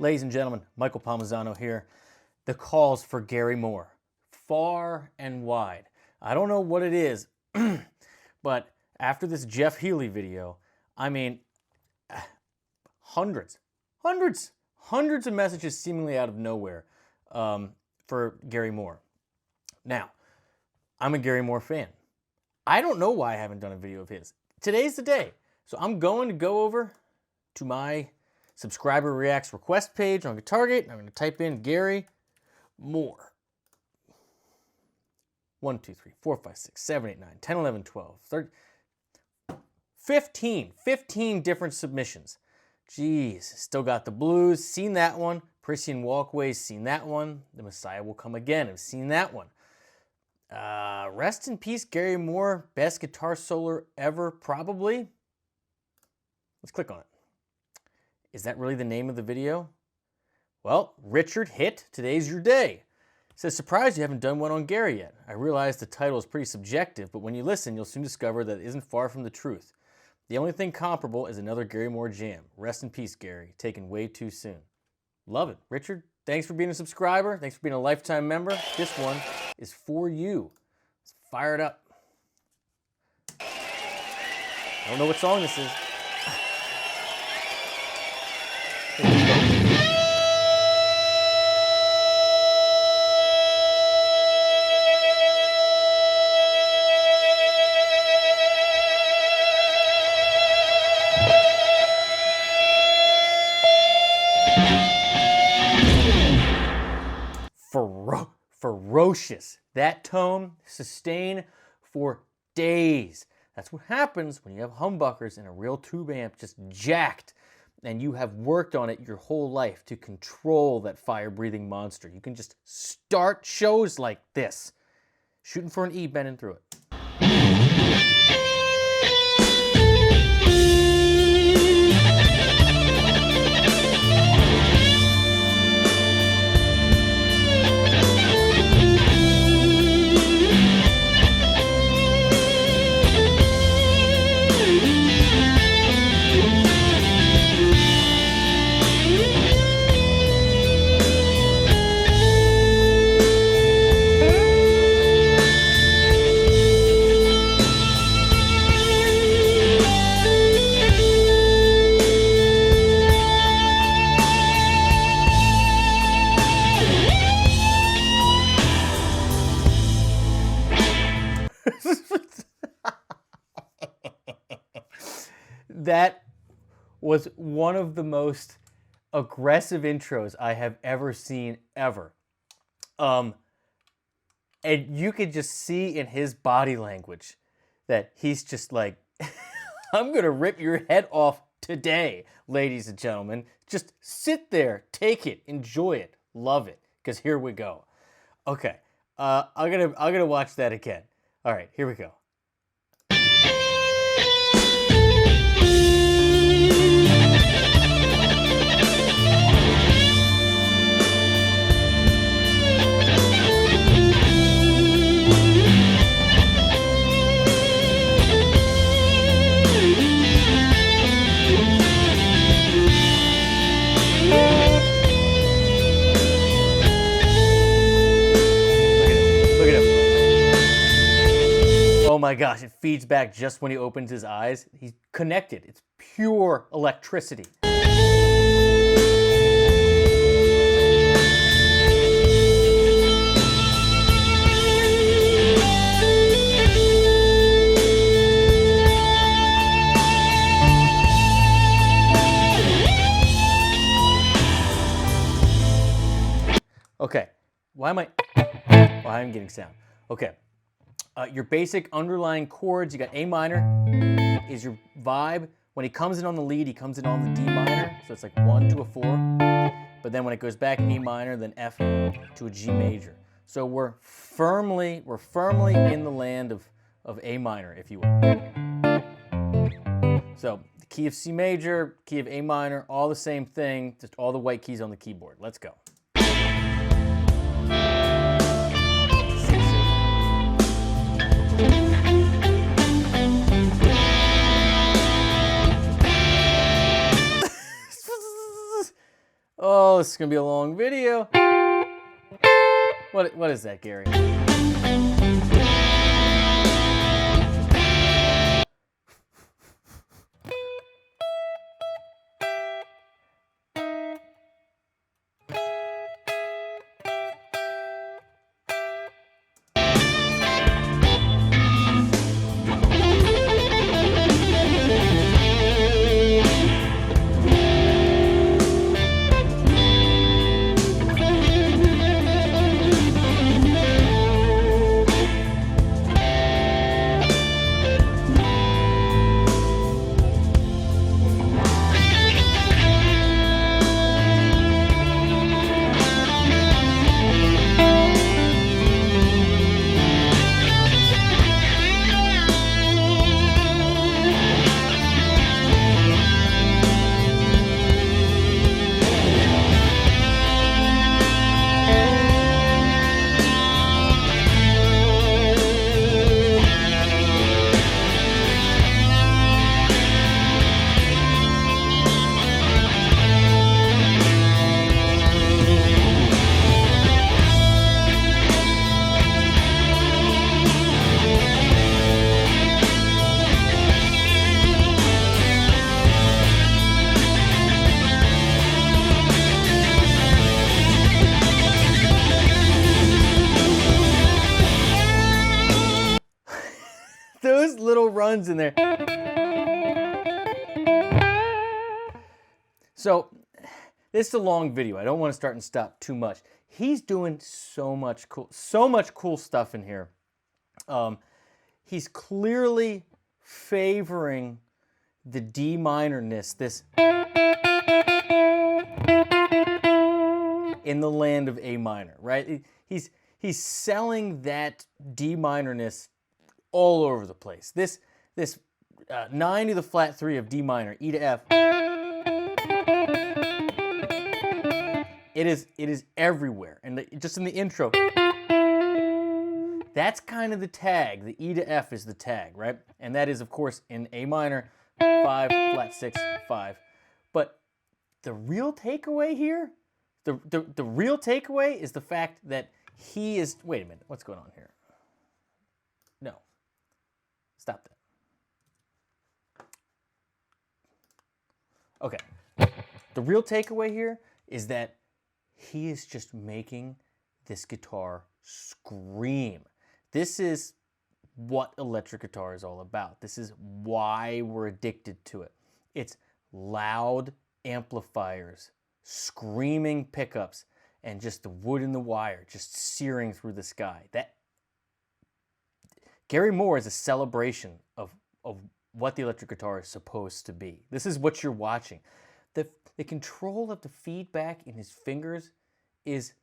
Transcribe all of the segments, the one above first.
Ladies and gentlemen, Michael Palmisano here. The calls for Gary Moore, far and wide. I don't know what it is, but after this Jeff Healy video, I mean, hundreds of messages seemingly out of nowhere for Gary Moore. Now, I'm a Gary Moore fan. I don't know why I haven't done a video of his. Today's the day. So I'm going to go over to my subscriber reacts request page on Target. I'm going to type in Gary Moore. 1, 2, 3, 4, 5, 6, 7, 8, 9, 10, 11, 12, 13, 15 different submissions. Jeez, still got the blues. Seen that one. Parisienne Walkways. Seen that one. The Messiah Will Come Again. I've seen that one. Rest in peace, Gary Moore. Best guitar solo ever, probably. Let's click on it. Is that really the name of the video? Well, Richard hit Today's Your Day. Says, surprised you haven't done one on Gary yet. I realize the title is pretty subjective, but when you listen, you'll soon discover that it isn't far from the truth. The only thing comparable is another Gary Moore jam. Rest in peace, Gary. Taken way too soon. Love it. Richard, thanks for being a subscriber. Thanks for being a lifetime member. This one is for you. Let's fire it up. I don't know what song this is. Ferocious. That tone, sustain for days. That's what happens when you have humbuckers and a real tube amp just jacked, and you have worked on it your whole life to control that fire-breathing monster. You can just start shows like this, shooting for an E, bending through it. That was one of the most aggressive intros I have ever seen, ever. And you could just see in his body language that he's just like, I'm going to rip your head off today, ladies and gentlemen. Just sit there, take it, enjoy it, love it, because here we go. Okay, I'm gonna watch that again. All right, here we go. Oh my gosh, it feeds back just when he opens his eyes. He's connected. It's pure electricity. Okay, why am I... Oh, I'm getting sound. Okay. Your basic underlying chords, you got A minor is your vibe. When he comes in on the lead, he comes in on the D minor, so it's like 1 to a 4. But then when it goes back A minor, then F to a G major. So we're firmly in the land of A minor, if you will. So the key of C major, key of A minor, all the same thing, just all the white keys on the keyboard. Let's go. Oh, this is gonna be a long video. What is that, Gary? Those little runs in there. So, this is a long video. I don't want to start and stop too much. He's doing so much cool stuff in here. He's clearly favoring the D minorness, this in the land of A minor, right? He's selling that D minorness all over the place. This 9 to the flat 3 of D minor, E to F. It is everywhere, and just in the intro, that's kind of the tag. The E to F is the tag, right? And that is, of course, in A minor, 5, flat 6, 5. But the real takeaway here, the real takeaway is the fact that he is. Wait a minute, what's going on here? No. Stop that. Okay. The real takeaway here is that he is just making this guitar scream. This is what electric guitar is all about. This is why we're addicted to it. It's loud amplifiers, screaming pickups, and just the wood and the wire just searing through the sky. That Gary Moore is a celebration of what the electric guitar is supposed to be. This is what you're watching. The control of the feedback in his fingers it's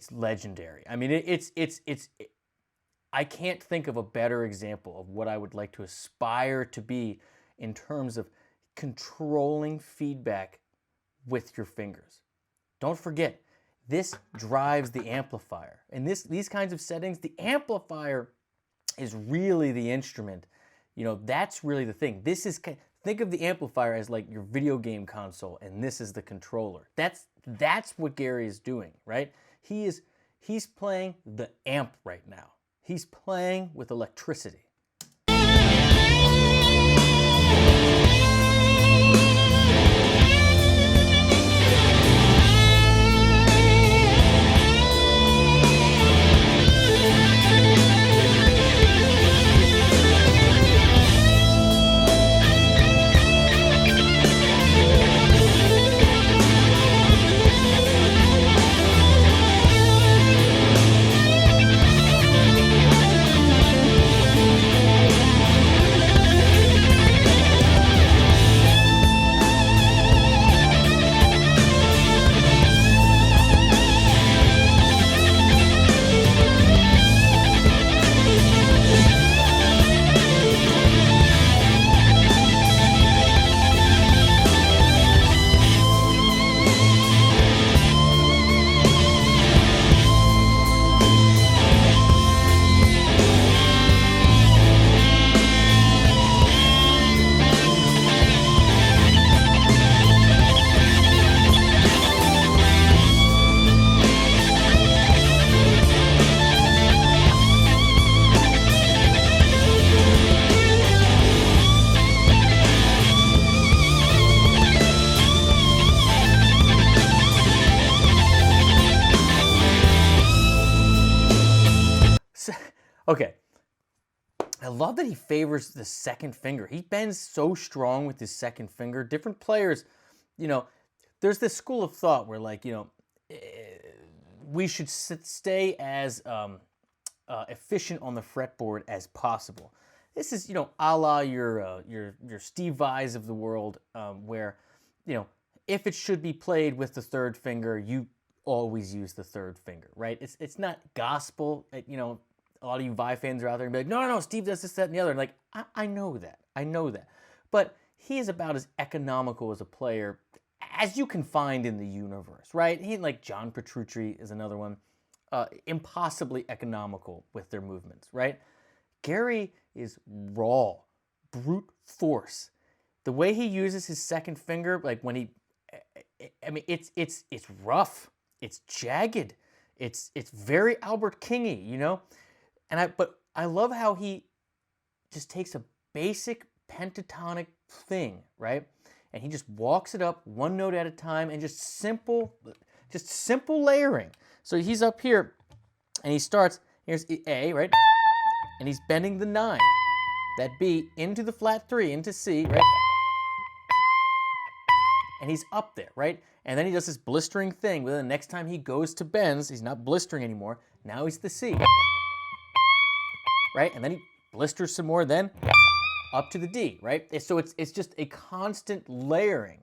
legendary. I mean, I can't think of a better example of what I would like to aspire to be in terms of controlling feedback with your fingers. Don't forget, this drives the amplifier. And these kinds of settings, the amplifier is really the instrument. You know, that's really the thing. Think of the amplifier as like your video game console, and this is the controller. That's what Gary is doing, right? He's playing the amp right now. He's playing with electricity. Okay. I love that he favors the second finger. He bends so strong with his second finger. Different players, there's this school of thought where, like, we should stay as efficient on the fretboard as possible. This is, a la your Steve Vais of the world, where, if it should be played with the third finger, you always use the third finger, right? It's not gospel. A lot of you Vi fans are out there and be like, no, Steve does this, that, and the other. And like, I know that. But he is about as economical as a player as you can find in the universe, right? He, like John Petrucci is another one, impossibly economical with their movements, right? Gary is raw, brute force. The way he uses his second finger, like when it's rough, it's jagged, it's very Albert Kingy, But I love how he just takes a basic pentatonic thing, right? And he just walks it up one note at a time and just simple layering. So he's up here and he starts, here's A, right? And he's bending the 9, that B into the flat 3, into C, right? And he's up there, right? And then he does this blistering thing, but then the next time he goes to bends, he's not blistering anymore. Now he's the C. Right? And then he blisters some more, then up to the D, right? So it's just a constant layering.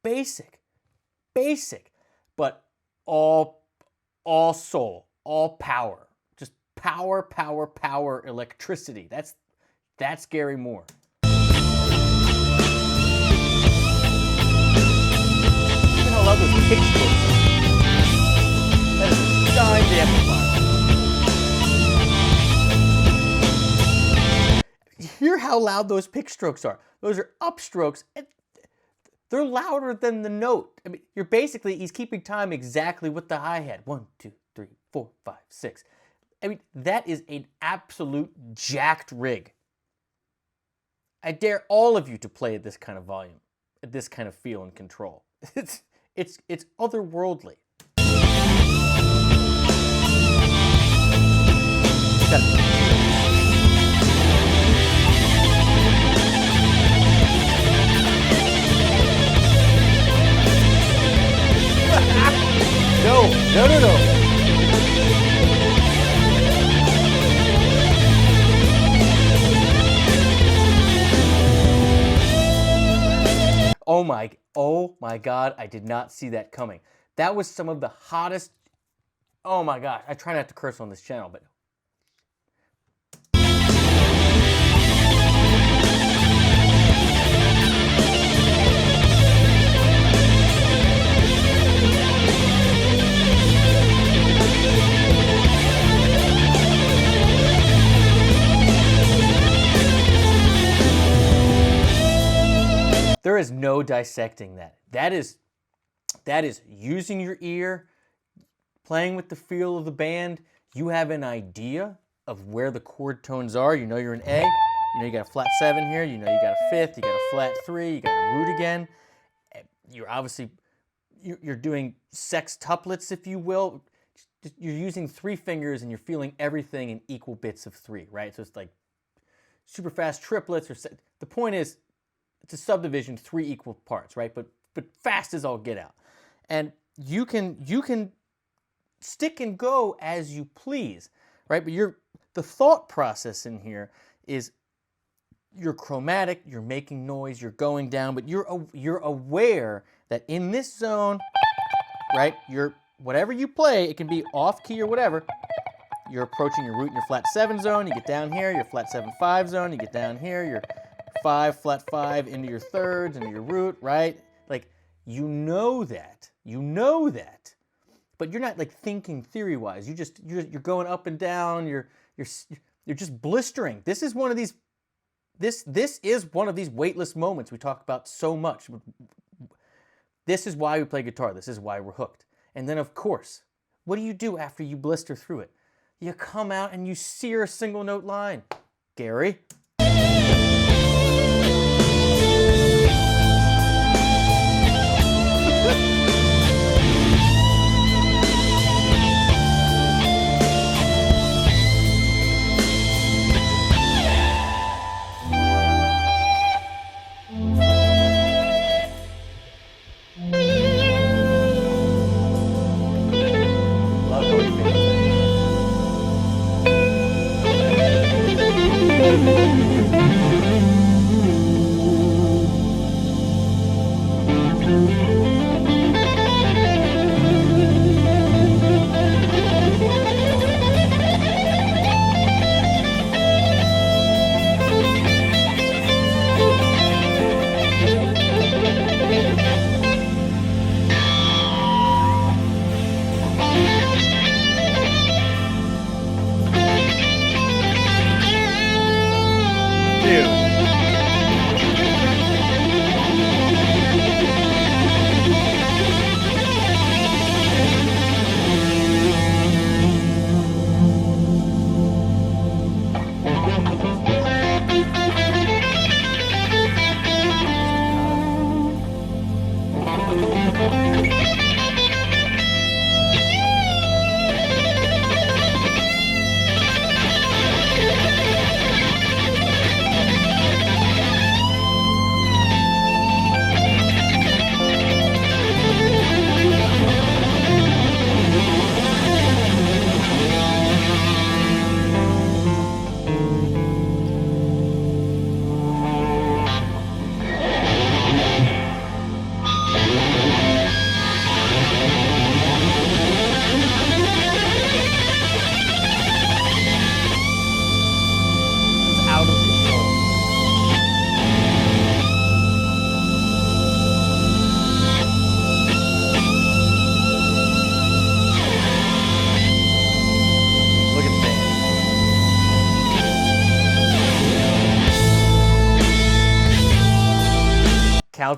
Basic, but all soul, all power. Just power, electricity. That's Gary Moore. Even I love those kick strokes. That is a dime to amplify. Hear how loud those pick strokes are. Those are upstrokes. They're louder than the note. I mean, he's keeping time exactly with the hi-hat. 1, 2, 3, 4, 5, 6. I mean, that is an absolute jacked rig. I dare all of you to play at this kind of volume, at this kind of feel and control. It's otherworldly. No. Oh my God, I did not see that coming. That was some of the hottest, oh my gosh, I try not to curse on this channel, but there is no dissecting that. That is using your ear, playing with the feel of the band. You have an idea of where the chord tones are. You know you're in A. You know you got a flat 7 here. You know you got a 5th. You got a flat 3. You got a root again. You're obviously you're doing sextuplets, if you will. You're using 3 fingers and you're feeling everything in equal bits of 3, right? So it's like super fast triplets. The point is, it's a subdivision, 3 equal parts, right? But fast as all get out. And you can stick and go as you please, right? But the thought process in here is you're chromatic, you're making noise, you're going down, but you're aware that in this zone, right? Whatever you play, it can be off key or whatever. You're approaching your root in your flat 7 zone. You get down here, your flat 7/5 zone. You get down here, your 5 flat 5 into your thirds, into your root, right? Like, you know that, but you're not like thinking theory-wise. You're going up and down. You're just blistering. This is one of these. This is one of these weightless moments we talk about so much. This is why we play guitar. This is why we're hooked. And then, of course, what do you do after you blister through it? You come out and you sear a single note line. Gary.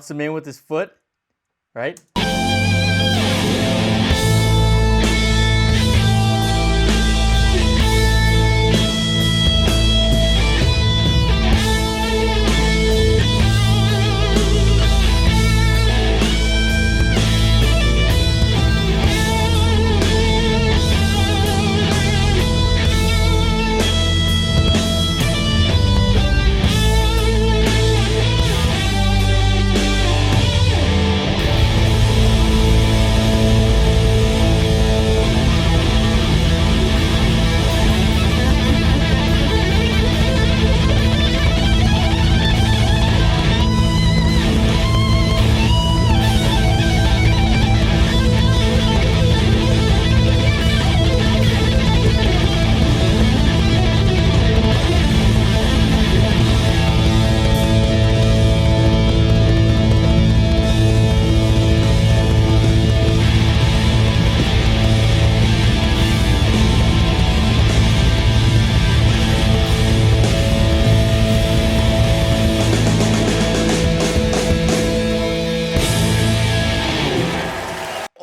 bounce them in with his foot, right?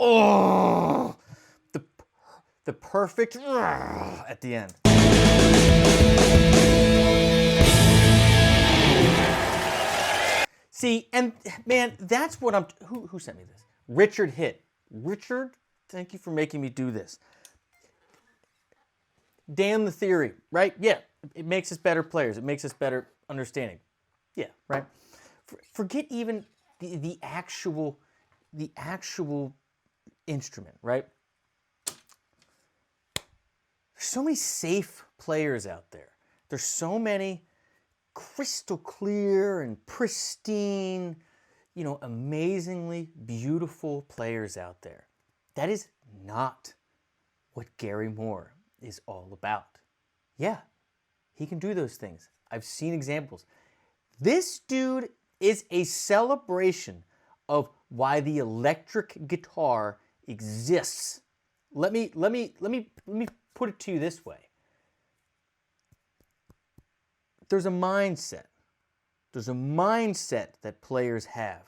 Oh, the perfect at the end. See, and man, that's what who sent me this? Richard Hitt. Richard, thank you for making me do this. Damn the theory, right? Yeah, it makes us better players. It makes us better understanding. Yeah, right? Forget even the actual instrument, right? There's so many safe players out there. There's so many crystal clear and pristine, amazingly beautiful players out there. That is not what Gary Moore is all about. Yeah, he can do those things. I've seen examples. This dude is a celebration of why the electric guitar exists. Let me put it to you this way. There's a mindset. There's a mindset that players have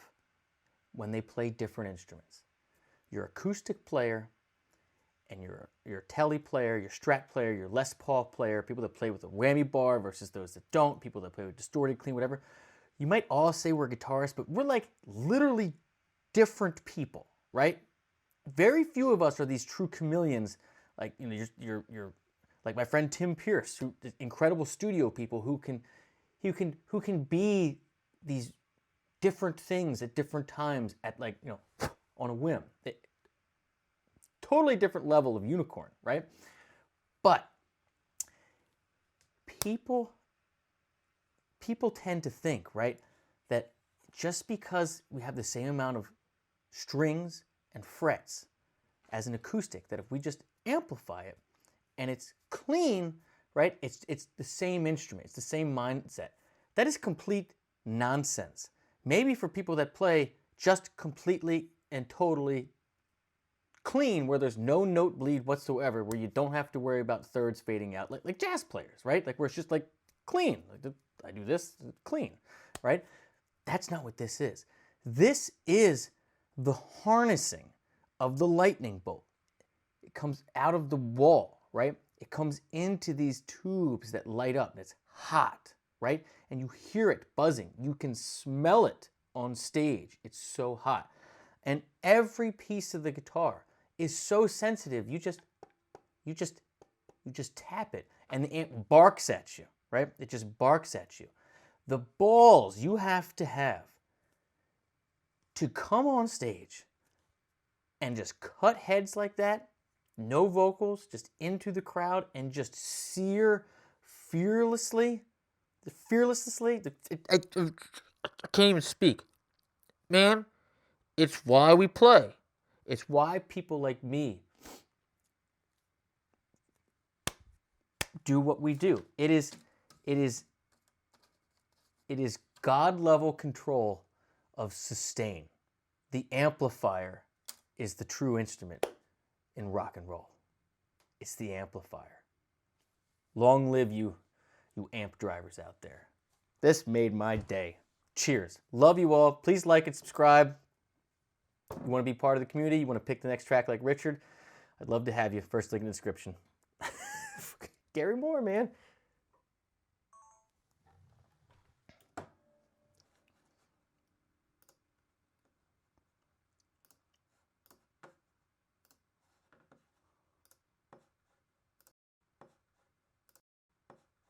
when they play different instruments. Your acoustic player and your telly player, your Strat player, your Les Paul player, people that play with a whammy bar versus those that don't, people that play with distorted, clean, whatever. You might all say we're guitarists, but we're like literally different people, right? Very few of us are these true chameleons, like you're like my friend Tim Pierce, who incredible studio people who can be these different things at different times at on a whim. Totally different level of unicorn, right? But people tend to think, right, that just because we have the same amount of strings and frets as an acoustic, that if we just amplify it and it's clean, right, it's the same instrument, it's the same mindset. That is complete nonsense. Maybe for people that play just completely and totally clean, where there's no note bleed whatsoever, where you don't have to worry about thirds fading out, like jazz players, right? Like where it's just like clean. Like I do this, clean, right? That's not what this is. This is the harnessing of the lightning bolt. It comes out of the wall, right? It comes into these tubes that light up. It's hot, right? And you hear it buzzing. You can smell it on stage. It's so hot. And every piece of the guitar is so sensitive. You just tap it and the amp barks at you, right? It just barks at you. The balls you have to come on stage and just cut heads like that, no vocals, just into the crowd and just sear fearlessly. I can't even speak. Man, it's why we play. It's why people like me do what we do. It is God-level control of sustain. The amplifier is the true instrument in rock and roll. It's the amplifier. Long live you amp drivers out there. This made my day. Cheers. Love you all. Please like and subscribe. You want to be part of the community? You want to pick the next track like Richard? I'd love to have you. First link in the description. Gary Moore, man.